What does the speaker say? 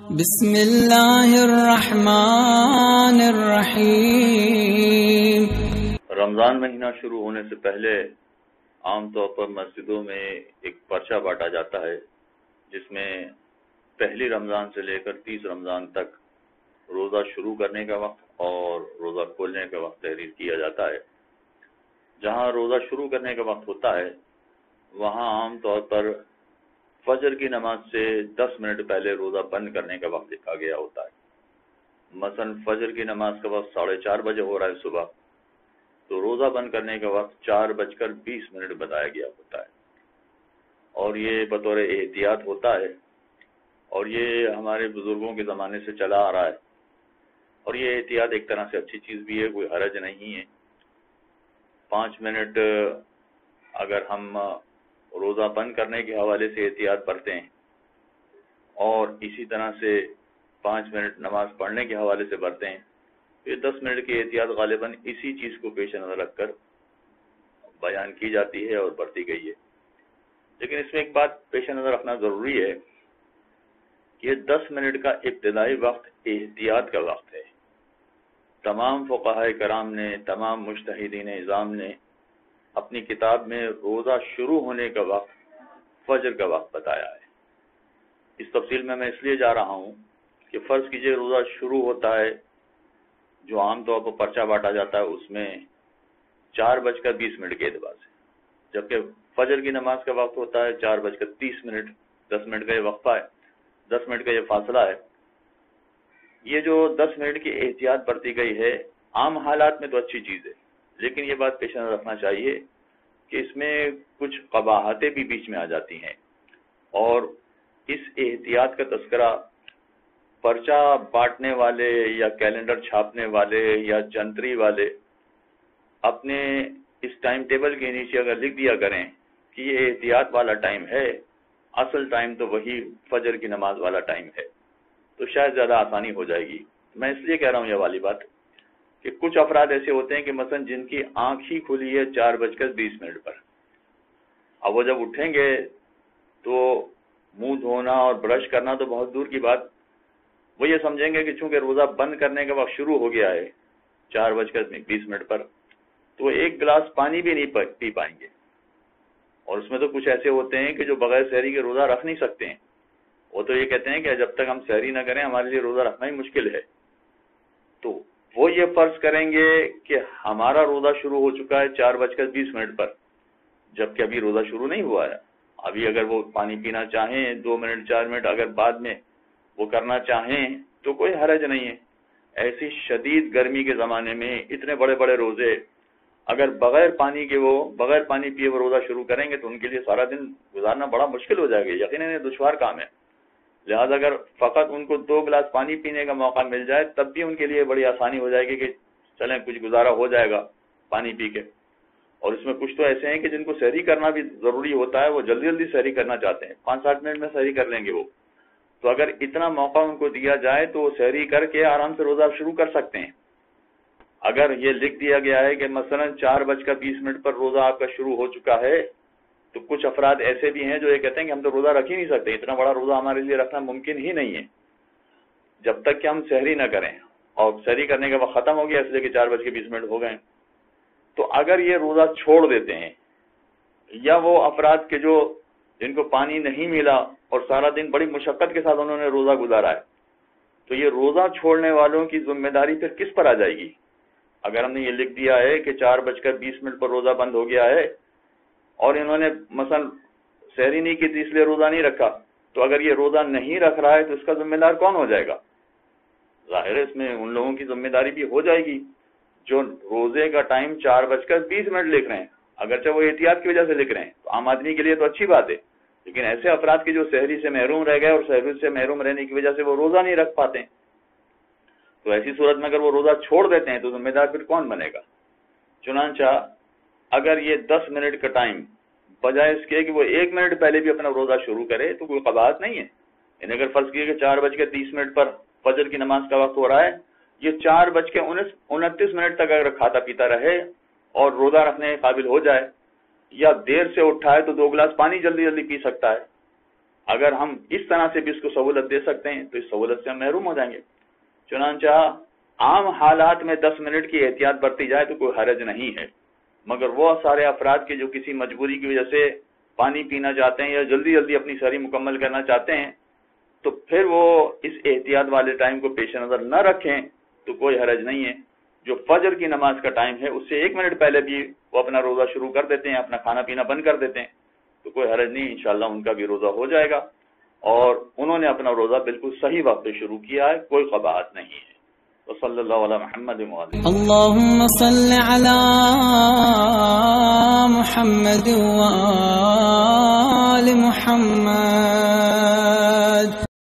بسم اللہ الرحمن الرحیم۔ رمضان مہینہ شروع ہونے سے پہلے عام طور پر مسجدوں میں ایک پرچہ بانٹا جاتا ہے جس میں پہلی رمضان سے لے کر 30 رمضان تک روزہ شروع کرنے کا وقت اور روزہ کھولنے کا وقت تحریر کیا جاتا ہے۔ جہاں روزہ شروع کرنے کا وقت ہوتا ہے وہاں عام طور پر فجر کی نماز سے 10 منٹ پہلے روزہ بند کرنے کا وقت لکھا گیا ہوتا ہے۔ مثلا فجر کی نماز کا وقت 4:30 بجے ہو رہا ہے صبح، تو روزہ بند کرنے کا وقت 4:20 بتایا گیا ہوتا ہے، اور یہ بطور احتیاط ہوتا ہے، اور یہ ہمارے بزرگوں کے زمانے سے چلا آ رہا ہے، اور یہ احتیاط ایک طرح سے اچھی چیز بھی ہے، کوئی حرج نہیں ہے۔ 5 منٹ اگر ہم روزہ بند کرنے کے حوالے سے احتیاط برتیں اور اسی طرح سے 5 منٹ نماز پڑھنے کے حوالے سے برتیں، یہ 10 منٹ کی احتیاط غالباً اسی چیز کو پیش نظر رکھ کر بیان کی جاتی ہے اور برتی گئی ہے۔ لیکن اس میں ایک بات پیش نظر رکھنا ضروری ہے کہ 10 منٹ کا ابتدائی وقت احتیاط کا وقت ہے۔ تمام فقہائے کرام نے، تمام مجتہدین اعظام نے اپنی کتاب میں روزہ شروع ہونے کا وقت فجر کا وقت بتایا ہے۔ اس تفصیل میں اس لیے جا رہا ہوں کہ فرض کیجئے روزہ شروع ہوتا ہے، جو عام طور پر پرچہ بانٹا جاتا ہے اس میں 4:20 کے اعتبار سے، جبکہ فجر کی نماز کا وقت ہوتا ہے 4:30۔ 10 منٹ کا یہ وقفہ ہے، 10 منٹ کا یہ فاصلہ ہے۔ یہ جو 10 منٹ کی احتیاط برتی گئی ہے عام حالات میں تو اچھی چیز ہے، لیکن یہ بات پیش نظر رکھنا چاہیے کہ اس میں کچھ قباحتیں بھی بیچ میں آ جاتی ہیں، اور اس احتیاط کا تذکرہ پرچہ بانٹنے والے یا کیلنڈر چھاپنے والے یا جنتری والے اپنے اس ٹائم ٹیبل کے نیچے اگر لکھ دیا کریں کہ یہ احتیاط والا ٹائم ہے، اصل ٹائم تو وہی فجر کی نماز والا ٹائم ہے، تو شاید زیادہ آسانی ہو جائے گی۔ میں اس لیے کہہ رہا ہوں یہ والی بات کہ کچھ افراد ایسے ہوتے ہیں کہ مثلا جن کی آنکھ ہی کھلی ہے 4:20 پر، اب وہ جب اٹھیں گے تو منہ دھونا اور برش کرنا تو بہت دور کی بات، وہ یہ سمجھیں گے کہ چونکہ روزہ بند کرنے کا وقت شروع ہو گیا ہے 4:20 پر، تو وہ ایک گلاس پانی بھی نہیں پی پائیں گے۔ اور اس میں تو کچھ ایسے ہوتے ہیں کہ جو بغیر سحری کے روزہ رکھ نہیں سکتے ہیں، وہ تو یہ کہتے ہیں کہ جب تک ہم سحری نہ کریں ہمارے لیے روزہ رکھنا ہی مشکل ہے۔ تو وہ یہ فرض کریں گے کہ ہمارا روزہ شروع ہو چکا ہے 4:20 پر، جبکہ ابھی روزہ شروع نہیں ہوا ہے۔ ابھی اگر وہ پانی پینا چاہیں 2 منٹ 4 منٹ اگر بعد میں وہ کرنا چاہیں تو کوئی حرج نہیں ہے۔ ایسی شدید گرمی کے زمانے میں اتنے بڑے بڑے روزے اگر بغیر پانی پیے وہ روزہ شروع کریں گے تو ان کے لیے سارا دن گزارنا بڑا مشکل ہو جائے گا، یقیناً یہ دشوار کام ہے۔ لہذا اگر فقط ان کو 2 گلاس پانی پینے کا موقع مل جائے تب بھی ان کے لیے بڑی آسانی ہو جائے گی کہ چلیں کچھ گزارا ہو جائے گا پانی پی کے۔ اور اس میں کچھ تو ایسے ہیں کہ جن کو سحری کرنا بھی ضروری ہوتا ہے، وہ جلدی جلدی سحری کرنا چاہتے ہیں، 5-7 منٹ میں سحری کر لیں گے وہ، تو اگر اتنا موقع ان کو دیا جائے تو وہ سحری کر کے آرام سے روزہ شروع کر سکتے ہیں۔ اگر یہ لکھ دیا گیا ہے کہ مثلا 4:20 پر روزہ آپ کا شروع ہو چکا ہے، تو کچھ افراد ایسے بھی ہیں جو یہ کہتے ہیں کہ ہم تو روزہ رکھ ہی نہیں سکتے، اتنا بڑا روزہ ہمارے لیے رکھنا ممکن ہی نہیں ہے جب تک کہ ہم سحری نہ کریں، اور سحری کرنے کا وقت ختم ہو گیا اس لیے کہ 4:20 ہو گئے۔ تو اگر یہ روزہ چھوڑ دیتے ہیں، یا وہ افراد کے جن کو پانی نہیں ملا اور سارا دن بڑی مشقت کے ساتھ انہوں نے روزہ گزارا ہے، تو یہ روزہ چھوڑنے والوں کی ذمہ داری پھر کس پر آ جائے گی؟ اگر ہم نے یہ لکھ دیا ہے کہ 4:20 پر روزہ بند ہو گیا ہے اور انہوں نے مثلا سحری نہیں کی تھی اس لیے روزہ نہیں رکھا، تو اگر یہ روزہ نہیں رکھ رہا ہے تو اس کا ذمہ دار کون ہو جائے گا؟ ظاہر ہے اس میں ان لوگوں کی ذمہ داری بھی ہو جائے گی جو روزے کا ٹائم 4:20 لکھ رہے ہیں، اگرچہ وہ احتیاط کی وجہ سے لکھ رہے ہیں، تو عام آدمی کے لیے تو اچھی بات ہے، لیکن ایسے افراد کی جو سحری سے محروم رہ گئے اور سحری سے محروم رہنے کی وجہ سے وہ روزہ نہیں رکھ پاتے ہیں، تو ایسی صورت میں اگر وہ روزہ چھوڑ دیتے ہیں تو ذمہ دار پھر کون بنے گا؟ چنانچہ اگر یہ 10 منٹ کا ٹائم بجائے اس کے کہ وہ 1 منٹ پہلے بھی اپنا روزہ شروع کرے تو کوئی قباحت نہیں ہے، یعنی اگر فرض کیے کہ 4:30 پر فجر کی نماز کا وقت ہو رہا ہے، یہ 4:29 تک اگر کھاتا پیتا رہے اور روزہ رکھنے کے قابل ہو جائے، یا دیر سے اٹھا ہے تو 2 گلاس پانی جلدی جلدی پی سکتا ہے، اگر ہم اس طرح سے بھی اس کو سہولت دے سکتے ہیں تو اس سہولت سے ہم محروم ہو جائیں گے. چنانچہ عام حالات میں 10 منٹ کی احتیاط برتی جائے تو کوئی حرج نہیں ہے، مگر وہ سارے افراد کے جو کسی مجبوری کی وجہ سے پانی پینا چاہتے ہیں یا جلدی جلدی اپنی سحری مکمل کرنا چاہتے ہیں تو پھر وہ اس احتیاط والے ٹائم کو پیش نظر نہ رکھیں تو کوئی حرج نہیں ہے. جو فجر کی نماز کا ٹائم ہے اس سے 1 منٹ پہلے بھی وہ اپنا روزہ شروع کر دیتے ہیں، اپنا کھانا پینا بند کر دیتے ہیں تو کوئی حرج نہیں، انشاءاللہ ان کا بھی روزہ ہو جائے گا اور انہوں نے اپنا روزہ بالکل صحیح وقت پہ شروع کیا ہے، کوئی قباحت نہیں ہے. وصلی اللہ علی محمد وعلی اللهم صل على محمد وآل محمد.